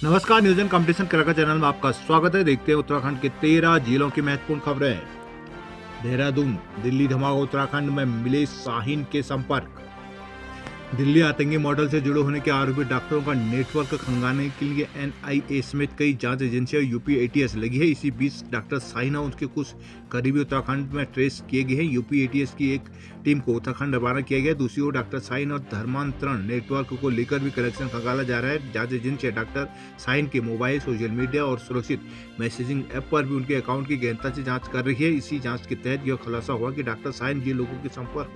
नमस्कार, news competition कराकर channel में आपका स्वागत है। देखते हैं उत्तराखंड के 13 जिलों की महत्वपूर्ण खबरें। देहरादून, दिल्ली धमाका, उत्तराखंड में मिले शाहीन के संपर्क। दिल्ली आतंकी मॉडल से जुड़े होने के आरोपी डॉक्टरों का नेटवर्क खंगालने के लिए एनआईए समेत कई जांच एजेंसियां यूपी एटीएस लगी है। इसी बीच डॉक्टर शाहीन और उनके कुछ करीबी उत्तराखंड में ट्रेस किए गए हैं। यूपी एटीएस की एक टीम को उत्तराखंड रवाना किया गया। दूसरी ओर डॉक्टर शाहीन और धर्मांतरण नेटवर्क को लेकर भी कलेक्शन खंगाला जा रहा है। जांच एजेंसियां डॉक्टर शाहीन के मोबाइल, सोशल मीडिया और सुरक्षित मैसेजिंग ऐप पर भी उनके अकाउंट की गहनता से जांच कर रही है। इसी जांच के तहत यह खुलासा हुआ कि डॉक्टर शाहीन जिन लोगों के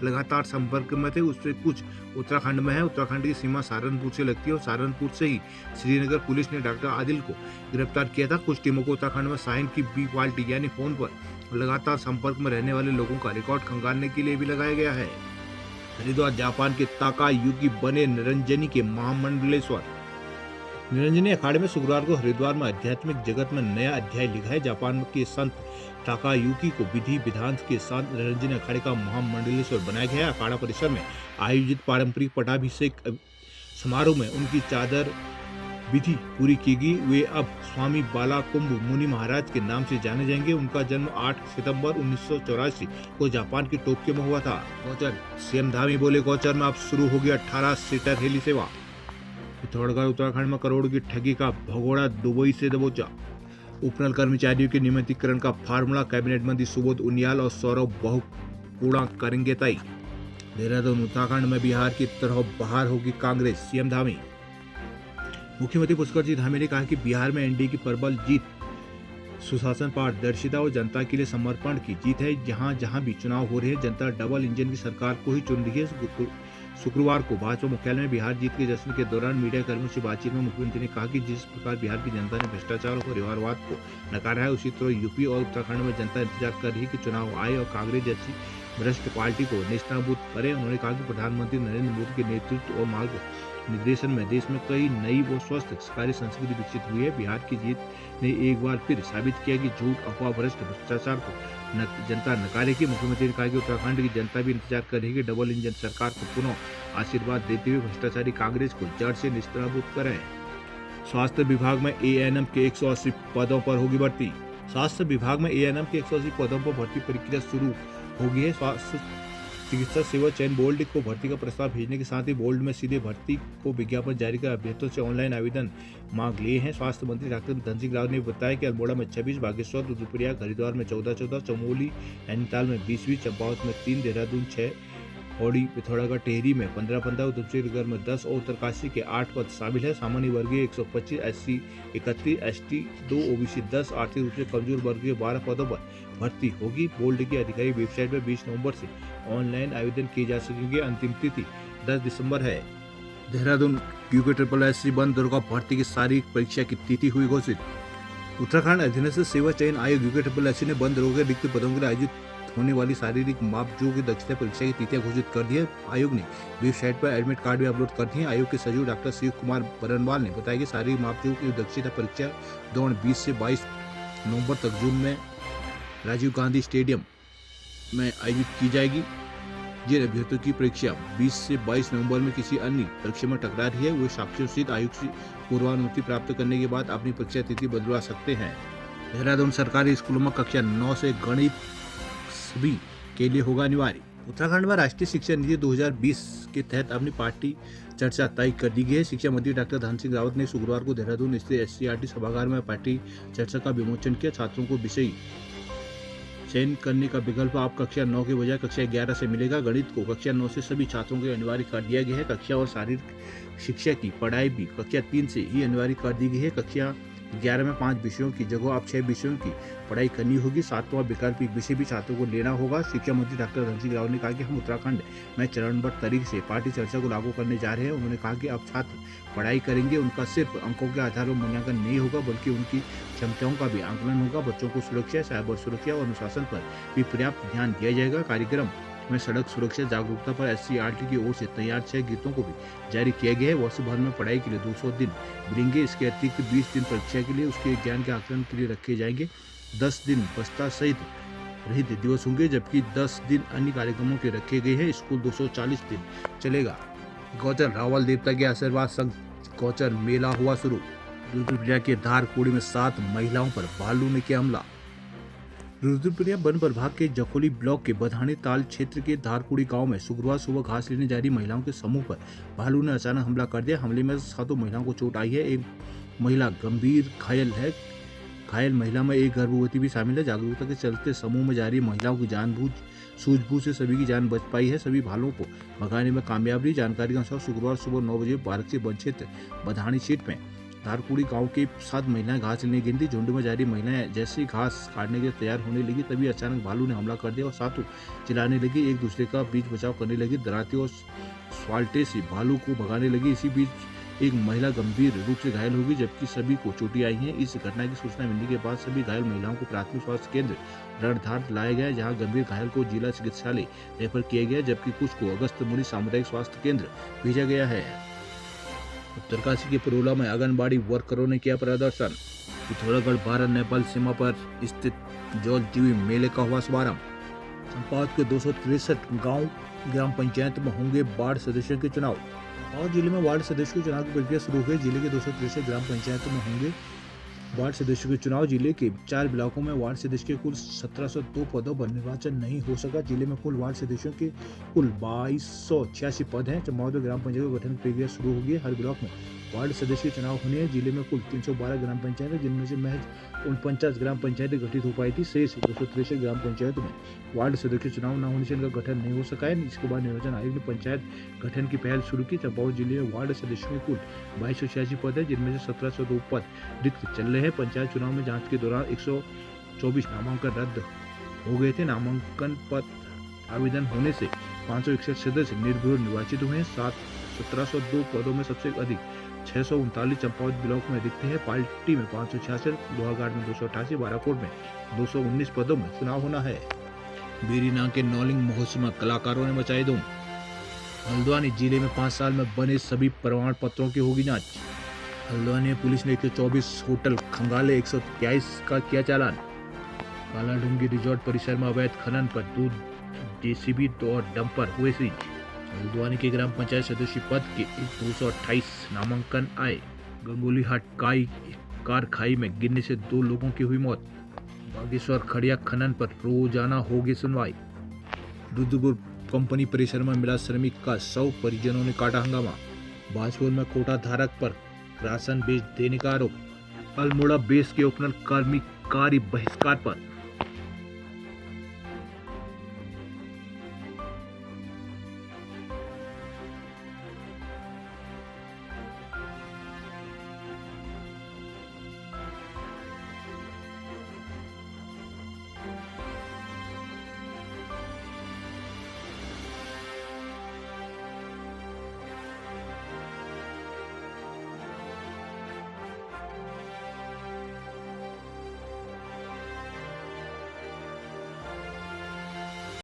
लगातार संपर्क में थे उससे कुछ उत्तराखंड में है। उत्तराखंड की सीमा सहारनपुर से लगती है और सहारनपुर से ही श्रीनगर पुलिस ने डॉक्टर आदिल को गिरफ्तार किया था। कुछ टीमों को उत्तराखंड में शाहीन की बी पार्टी यानी फोन पर लगातार संपर्क में रहने वाले लोगों का रिकॉर्ड खंगालने के लिए भी लगाया गया है। हरिद्वार, जापान के ताकायुकी बने निरंजनी के महामंडलेश्वर। निरंजनी अखाड़े में शुक्रवार को हरिद्वार में आध्यात्मिक जगत में नया अध्याय लिखा है। जापान के संत ताकायुकी को विधि विधान के साथ निरंजनी अखाड़े का महामंडलेश्वर बनाया गया है। अखाड़ा परिसर में आयोजित पारंपरिक पटाभिषेक समारोह में उनकी चादर विधि पूरी की गई। वे अब स्वामी बालाकुंभ मुनि महाराज के नाम से जाने जाएंगे। उनका जन्म 8 सितंबर 1984 को जापान के टोक्यो में हुआ था। गौचर, सीएम धामी बोले गौचर में अब शुरू होगी 18 सीटर हेली सेवा। पिथौरागढ़, उत्तराखंड में करोड़ की ठगी का भगोड़ा दुबई से दबोचा। उपनल कर्मचारियों के नियमितीकरण का फार्मूला कैबिनेट मंत्री सुबोध उनियाल और सौरभ बहु पूर्ण करेंगे तय। देहरादून, उत्तराखंड में बिहार की तरह बाहर होगी कांग्रेस, सीएम धामी। मुख्यमंत्री पुष्कर जी धामी ने कहा कि बिहार में एनडीए की प्रबल जीत सुशासन, पारदर्शिता और जनता के लिए समर्पण की जीत है। जहां जहां भी चुनाव हो रहे हैं, जनता डबल इंजन की सरकार को ही चुन रही है। शुक्रवार को भाजपा मुख्यालय में बिहार जीत के जश्न के दौरान मीडिया कर्मियों से बातचीत में मुख्यमंत्री ने कहा कि जिस प्रकार बिहार की जनता ने भ्रष्टाचार और परिवारवाद को नकारा है, उसी तरह यूपी और उत्तराखंड में जनता इंतजार कर रही है कि चुनाव आए और कांग्रेस जैसी भ्रष्ट पार्टी को नेस्तनाबूद करे। उन्होंने कहा कि प्रधानमंत्री नरेंद्र मोदी के नेतृत्व और मार्ग निर्देशन में देश में कई नई व स्वस्थ कार्य संस्कृति विकसित हुई है। बिहार की जीत ने एक बार फिर साबित किया कि झूठ, अफवाह, भ्रष्ट भ्रष्टाचार को जनता नकारेगी। मुख्यमंत्री ने कहा कि उत्तराखंड की जनता भी इंतजार कर रही है कि डबल इंजन सरकार को पुनः आशीर्वाद देते हुए भ्रष्टाचारी कांग्रेस को जड़ से नेस्तनाबूद करें। स्वास्थ्य विभाग में एएनएम के 180 पदों पर होगी भर्ती। स्वास्थ्य विभाग में एएनएम के 180 पदों पर भर्ती प्रक्रिया शुरू हो गई है। स्वास्थ्य चिकित्सा सेवा चयन बोर्ड को भर्ती का प्रस्ताव भेजने के साथ ही बोर्ड में सीधे भर्ती को विज्ञापन जारी कर अभ्यर्थियों से ऑनलाइन आवेदन मांग लिए हैं। स्वास्थ्य मंत्री डॉक्टर धन सिंह रावत ने बताया कि अल्मोड़ा में 26, बागेश्वर, रुद्रप्रयाग, हरिद्वार में 14, चमोली, नैनीताल में 20, चंपावत में 3, देहरादून 6, पौड़ी, पिथौरागढ़, टेहरी में 15, उधमसिंहनगर में 10 और उत्तरकाशी के 8 पद शामिल है। सामान्य वर्गीय 125, एससी 31, एसटी 2, ओबीसी 10, आर्थिक रूप से कमजोर वर्गीय 12 पदों पर भर्ती होगी। बोर्ड की आधिकारिक वेबसाइट पर 20 नवंबर से ऑनलाइन आवेदन किए जा सकेंगे। अंतिम तिथि 10 दिसंबर है। देहरादून, यूके बंद दुर्गा भर्ती की शारीरिक परीक्षा की तिथि हुई घोषित। उत्तराखंड अधीनस्थ सेवा चयन आयोग यूके ने बंद दरोगा रिक्त पदों के लिए आयोजित होने वाली शारीरिक मापजों की दक्षता परीक्षा की तिथियां घोषित कर दी है। आयोग ने वेबसाइट पर एडमिट कार्ड भी अपलोड कर दिए हैं। आयोग के सचिव डॉक्टर शिव कुमार बरनवाल ने बताया कि शारीरिक मापजों की दक्षता परीक्षा दौड़ 20 से 22 नवंबर तक जून में राजीव गांधी स्टेडियम में आयोजित की जाएगी। जिन अभ्यर्थियों की परीक्षा 20 से 22 नवंबर में किसी अन्य परीक्षा में टकरा रही है, वे साक्ष्यों सहित आयोग से पूर्वानुमति प्राप्त करने के बाद अपनी परीक्षा तिथि बदलवा सकते हैं। देहरादून सरकारी स्कूलों में कक्षा 9 से गणित सभी के लिए होगा अनिवार्य। उत्तराखंड में राष्ट्रीय शिक्षा नीति 2020 के तहत अपनी पार्टी चर्चा तय कर दी गई है। शिक्षा मंत्री डॉक्टर धन सिंह रावत ने शुक्रवार को देहरादून स्थित एससीईआरटी सभागार में पार्टी चर्चा का विमोचन किया। छात्रों को विषय चयन करने का विकल्प अब कक्षा 9 के बजाय कक्षा 11 से मिलेगा। गणित को कक्षा 9 से सभी छात्रों के अनिवार्य कर दिया गया है। कक्षा और शारीरिक शिक्षा की पढ़ाई भी कक्षा 3 से ही अनिवार्य कर दी गई है। कक्षा 11 में 5 विषयों की जगह अब 6 विषयों की पढ़ाई करनी होगी। 7वां वैकल्पिक विषय भी छात्रों को लेना होगा। शिक्षा मंत्री डॉक्टर धन सिंह रावत ने कहा कि हम उत्तराखंड में चरणबद्ध तरीके से पार्टी चर्चा को लागू करने जा रहे हैं। उन्होंने कहा कि अब छात्र पढ़ाई करेंगे, उनका सिर्फ अंकों के आधार पर मूल्यांकन नहीं होगा, बल्कि उनकी क्षमताओं का भी आंकलन होगा। बच्चों को सुरक्षा, साइबर सुरक्षा और अनुशासन पर भी पर्याप्त ध्यान दिया जाएगा। कार्यक्रम में सड़क सुरक्षा जागरूकता पर एससीईआरटी की ओर से तैयार 6 गीतों को भी जारी किया गया है। वर्ष भर में पढ़ाई के लिए 200 दिन मिलेंगे। इसके अतिरिक्त 20 दिन परीक्षा के लिए उसके ज्ञान के आकलन के लिए रखे जाएंगे। 10 दिन बस्ता सहित रहित दिवस होंगे, जबकि 10 दिन अन्य कार्यक्रमों के रखे गए हैं। स्कूल 240 दिन चलेगा। गौचर, रावल देवता के आशीर्वाद संग गौचर मेला हुआ शुरू। रुद्रप्रयाग के धारकुड़ी में 7 महिलाओं पर भालू ने किया हमला। रुद्रप्रयाग वन प्रभाग के जखोली ब्लॉक के बधानी ताल क्षेत्र के धारकुड़ी गांव में शुक्रवार सुबह घास लेने जा रही महिलाओं के समूह पर भालू ने अचानक हमला कर दिया। हमले में 7 महिलाओं को चोट आई है। एक महिला गंभीर घायल है। घायल महिला में एक गर्भवती भी शामिल है। जागरूकता के चलते समूह में जा रही महिलाओं की सूझबूझ से सभी की जान बच पाई है। सभी भालुओं को भगाने में कामयाब रही। जानकारी के अनुसार शुक्रवार सुबह 9 बजे भारतीय वन क्षेत्र बधानी सीट में धारकुड़ी गांव की 7 महिलाएं घास लेने गई थी। झुंड में जा रही महिलाएं जैसे ही घास काटने के तैयार होने लगी तभी अचानक भालू ने हमला कर दिया और सातों चिल्लाने लगी, एक दूसरे का बीच बचाव करने लगी। दराते और स्वाल्टे से भालू को भगाने लगी। इसी बीच एक महिला गंभीर रूप से घायल हो गई, जबकि सभी को चोटें आई हैं। इस घटना की सूचना मिलने के बाद सभी घायल महिलाओं को प्राथमिक स्वास्थ्य केंद्र रणधार लाया गया, जहां गंभीर घायल को जिला चिकित्सालय रेफर किया गया, जबकि कुछ को अगस्त्यमुनि सामुदायिक स्वास्थ्य केंद्र भेजा गया है। उत्तरकाशी के परोला में आंगनबाड़ी वर्करों ने किया प्रदर्शन। पिथौरागढ़ भारत नेपाल सीमा पर स्थित जौल टीवी मेले का हुआ शुभारंभ। चंपावत के 263 गांव ग्राम पंचायत में होंगे वार्ड सदस्यों के चुनाव। और जिले में वार्ड सदस्यों के चुनाव की प्रक्रिया शुरू हो गई। जिले के 263 ग्राम पंचायतों में होंगे वार्ड सदस्यों के चुनाव। जिले के 4 ब्लॉकों में वार्ड सदस्य के कुल 1702 पदों पर निर्वाचन नहीं हो सका। जिले में कुल वार्ड सदस्यों के कुल 2286 पद हैं। चंपावत ग्राम पंचायत का गठन प्रक्रिया शुरू होगी। हर ब्लॉक में वार्ड सदस्य के चुनाव होने हैं। जिले में कुल 312 ग्राम पंचायत है, जिनमें से महज 49 ग्राम पंचायतें गठित हो पाई थी। शेष 263 ग्राम पंचायतों में वार्ड सदस्य के चुनाव न होने से इनका गठन नहीं हो सका है। इसके बाद निर्वाचन आयोग ने पंचायत गठन की पहल शुरू की। चंपावत जिले में वार्ड सदस्यों के कुल 2286 पद है, जिनमें से 1702 पद रिक्त चल रहे हैं। पंचायत चुनाव में जांच के दौरान 124 नामांकन रद्द हो गए थे। नामांकन पत्र आवेदन होने से 561 सदस्य निर्विरोध निर्वाचित हुए हैं। 1702 पदों में सबसे अधिक 639 चंपावत ब्लॉक में रिक्त है। पार्टी में 566, लोहाघाट में 288, बाराकोट में 219 पदों में चुनाव होना है। बीरीनाग के नौलिंग महोत्सव में कलाकारों ने मचाई धूम। हल्द्वानी जिले में 5 साल में बने सभी प्रमाण पत्रों की होगी जांच। हल्द्वानी पुलिस ने 124 होटल खंगाले 123 का किया चालान। कालाडूंगी रिजॉर्ट परिसर में अवैध खनन पर 2 जेसीबी और डंपर हुए सीज। हल्द्वानी के ग्राम पंचायत सदस्य पद के 228 नामांकन आए। गंगोलीहाट कार खाई में गिरने से 2 लोगों की हुई मौत। बागेश्वर खड़िया खनन पर रोजाना होगी सुनवाई। रुद्रपुर कंपनी परिसर में मिला श्रमिक का 100 परिजनों ने काटा हंगामा। बाजपुर में कोटा धारक पर राशन बेच देने का आरोप। अल्मोड़ा बेस के ओपनर कर्मचारी बहिष्कार पर